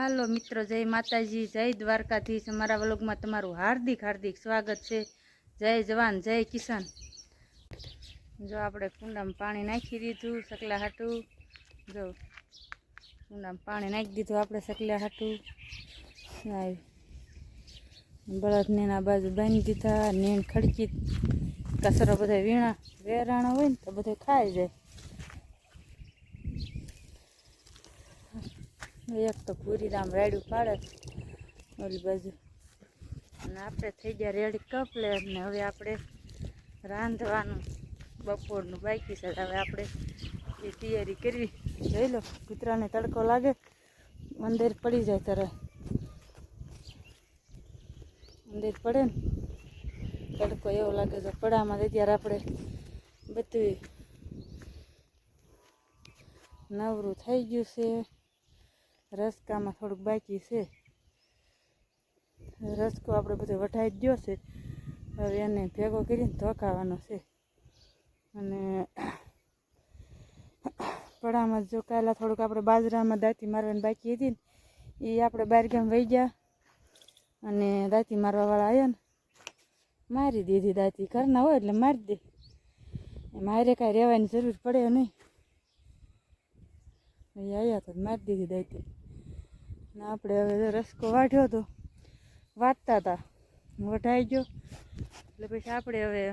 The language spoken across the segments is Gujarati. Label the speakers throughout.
Speaker 1: હાલો મિત્રો, જય માતાજી, જય દ્વારકાધીશ। અમારા વ્લોગમાં તમારું હાર્દિક હાર્દિક સ્વાગત છે। જય જવાન જય કિસાન। જો આપણે કુંડામાં પાણી નાખી દીધું સકલા હાટું। જો કુંડામાં પાણી નાખી દીધું આપણે સકલા હાટું। બળદને આ બાજુ બાંધી દીધા। નીણ ખડકી કચરો બધા વીણા વેરાણો હોય ને તો બધું ખાઈ જાય। એક તો પૂરી રામ રાડ્યું પાડે ઓલી બાજુ, અને આપણે થઈ ગયા રેડી કપલેટ ને હવે આપણે રાંધવાનું બપોરનું બાકી છે। હવે આપણે એ તૈયારી કરવી। જોઈ લો કૂતરાને તડકો લાગે અંદર પડી જાય ત્યારે અંદર પડે ને તડકો એવો લાગે છે પડામાં ત્યારે આપણે બધું નવરું થઈ ગયું છે। રસકામાં થોડુંક બાકી છે। રસકો આપણે બધો વઢાઈ ગયો છે। હવે એને ભેગો કરીને ધોકાવાનો છે। અને પડામાં જો કાલા થોડુંક આપણે બાજરામાં દાંતી મારવાની બાકી હતી ને એ આપણે બહાર ગામ વહી ગયા અને દાંતી મારવાવાળા આવ્યા ને મારી દીધી દાંતી। ઘરના હોય એટલે મારી દે, મારે કાંઈ રહેવાની જરૂર પડે નહીં। એ આવ્યા તો મારી દીધી દાંતી ને આપણે હવે રસકો વાઢ્યો હતો, વાટતા હતા વઢાઈ ગયો એટલે પછી આપણે હવે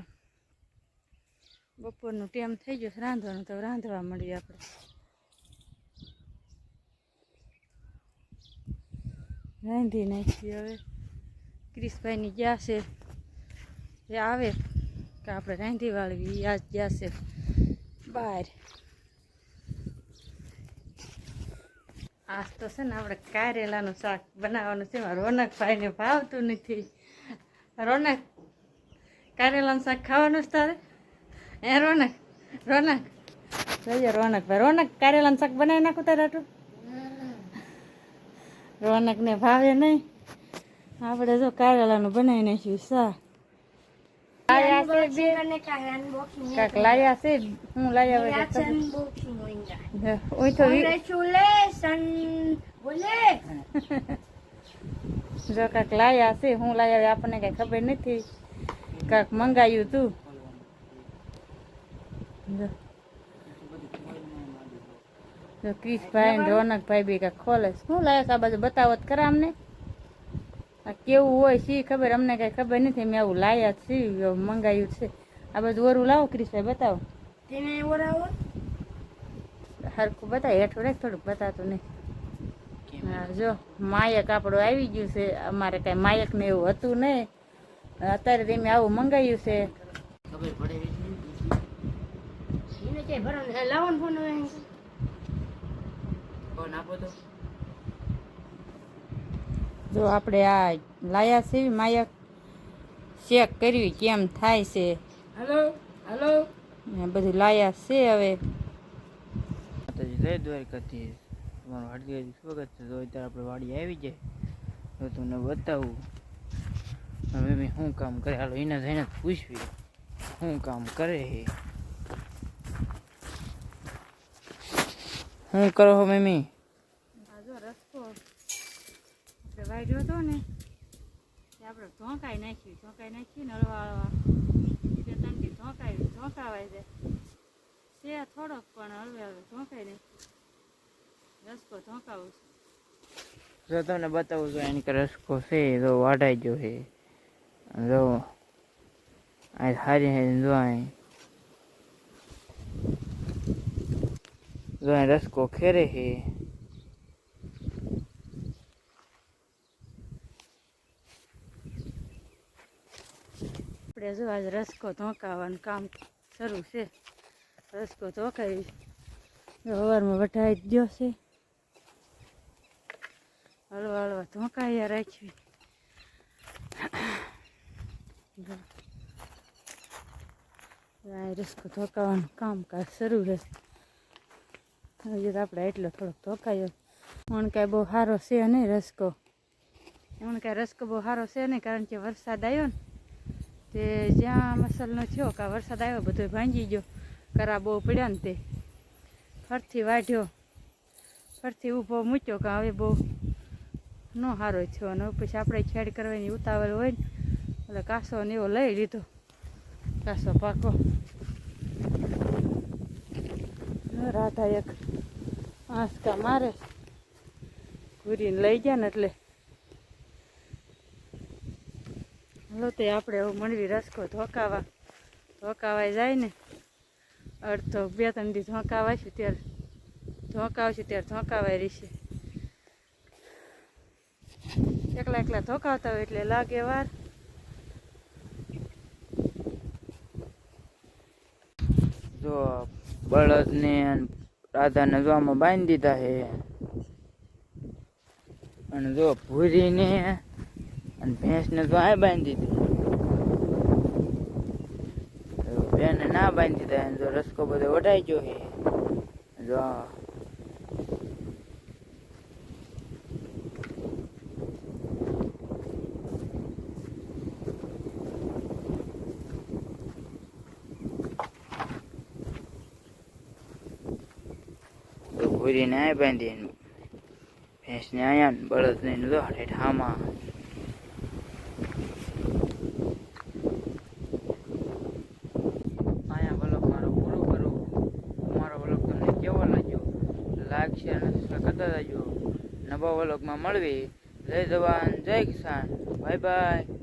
Speaker 1: બપોરનું ટાઈમ થઈ ગયો રાંધવાનું, તો રાંધવા મળીએ આપણે। રાંધી નાખીએ હવે। ક્રિશભાઈની ગયા છે એ આવે કે આપણે રાંધી વાળવી, આજ ગયા છે બહાર। આજ તો છે ને આપણે કારેલાનું શાક બનાવવાનું છે। રોનકભાઈને ભાવતું નથી। રોનક, કારેલાનું શાક ખાવાનું જ તારે? એ રોનક, રોનક જોઈએ રોનકભાઈ, રોનક કારેલાનું શાક બનાવી નાખું તારે આટલું? રોનકને ભાવે નહીં। આપણે જો કારેલાનું બનાવી નાખ્યું શાક। કાક લાયા છે, હું લાયા જો કાક લાયા છે, હું લાયા આપણને કઈ ખબર નથી। કાક મંગાવ્યું તું જો ક્રિશભાઈ ને રોનકભાઈ બી કાંક ખોલે। શું લાયા આ બાજુ બતાવો તો ખરા અમને, આ કેવું હોય શી ખબર, અમને કઈ ખબર નથી। મેં આવું લાયા છે, મંગાવ્યું છે। આ બાજુ ઓરું લાવો ક્રિશભાઈ, બતાવો હરખું બતાવે, હેઠું રાખ, થોડુંક બતાવતું નહીં। હા જો માયક આપણું આવી ગયું છે। અમારે કઈ માયક ને એવું હતું નહીં, અત્યારે તમે આવું મંગાવ્યું છે। જો આપણે આ લાયા છે માયક, ચેક કરવી કેમ થાય છે। હાલો હાલો બધું લાયા છે હવે।
Speaker 2: જય દ્વારકાધીશ, તમારું હાર્દિક હાર્દિક સ્વાગત છે। તો અત્યારે આપણે વાડી આવી જાય તો તમને બતાવું હવે મેં શું કામ કરે। હાલો એને જઈને પૂછવી શું કામ કરે છે। શું કરો છો મમ્મી?
Speaker 1: જો રસ્તો આપણે વાઢ્યો હતો ને આપણે ઢોંકાઈ નાખ્યું ને હળવા હળવા બે ત્રણથી ઢોંકાવાય જાય છે થોડોક, પણ હળવે હળવે ઢોંકાઈ નાખ્યું। રસકો ઢોંકાવું છે
Speaker 2: જો તમને બતાવું છું એની રસકો છે તો વાઢાઈ ગયો છે। જો આ સારી સારી જો રસકો ખેરે છે।
Speaker 1: આપણે જો આજ રસકો ધોકાવાનું કામ શરૂ છે। રસકો ધોકાવી સવારમાં વઢાઈ જ ગયો છે, હળવા હળવા ધોકાયા રાખવી। રસકો ધોકાવાનું કામકાજ શરૂ છે। હજી તો આપણે એટલો થોડોક ધોકાયો, પણ કાંઈ બહુ સારો છે નહીં રસકો, એમને કાંઈ રસકો બહુ સારો છે નહીં, કારણ કે વરસાદ આવ્યો ને તે જ્યાં મસલનો થયો કાં વરસાદ આવ્યો બધો ભાંગી ગયો, કરા બહુ પડ્યા ને તે ફરથી વાઢ્યો, ફરથી ઊભો મૂક્યો કાં હવે બહુ ન સારો થયો અને પછી આપણે ખેડ કરવાની ઉતાવળ હોય ને એટલે કાસો ને એવો લઈ લીધો કાસો પાકો રાધા એક આંસકા મારે ઘૂરીને લઈ ગયા ને એટલે હલો તે આપણે એવું મળવી રસકો ધોકાવાઈ જાય ને અડધો 2-3 દી ધોકાવાઈશું ત્યારે ધોકાવાઈ રહીશે એકલા ધોકાવતા હોય એટલે લાગે વાર
Speaker 2: જો બળદને અને રાધાને જો આમાં બાંધી દીધા છે અને જો ભૂરીને અને ભેંસને તો આ બાંધી દીધી બેને ના બાંધી દીધા અને જો રસકો બધો વઢાઈ ગયો છે જો ભૂરીને આ બાંધી ભેંસને આયા ને બળદને જો હેઠામાં અહીંયા વ્લોગ મારો પૂરો કરું મારો વ્લોગ તમને કેવો લાગ્યો લાગશે અને કરતા જજો નવા વ્લોગમાં મળવી જય જવાન જય કિસાન બાય બાય